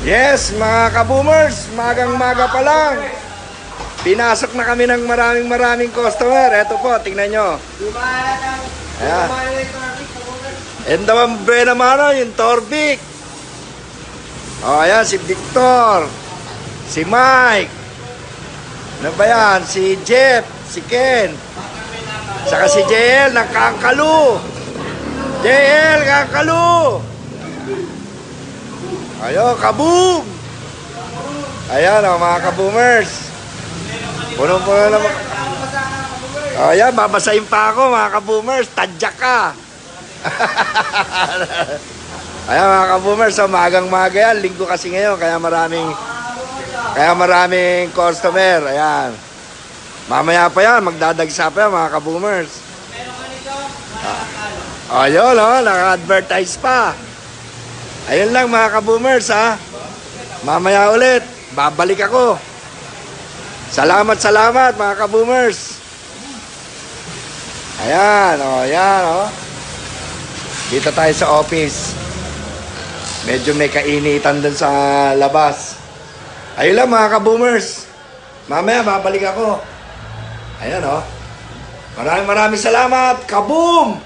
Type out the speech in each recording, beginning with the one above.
Yes, mga kaboomers, magang-maga pa lang. Pinasok na kami ng maraming customer. Eto po, tingnan nyo. Ayan. Enda buena mano, yung Torvik. O, ayan, si Victor. Si Mike. Ano ba yan? Si Jeff. Si Ken. Saka si JL ng Kangkalu. JL, Kangkalu. Ayo, kaboom! Ayan o, mga kaboomers. Punong-puno naman. Ayan, babasahin pa ako, mga kaboomers. Tadyak ka. Ayan, mga kaboomers. So, magang-maga yan. Linggo kasi ngayon, kaya maraming customer. Ayan. Mamaya pa yan, magdadagsa pa yan, mga kaboomers. Ayun, o, naka-advertise pa. Ayun lang mga kaboomers ha. Mamaya ulit, babalik ako. Salamat mga kaboomers. Ayan o. Dito tayo sa office. Medyo may kainitan dun sa labas. Ayun lang mga kaboomers. Mamaya babalik ako. Ayan o. Maraming salamat. Kaboom!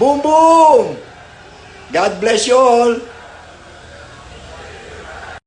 Boom boom! God bless you all.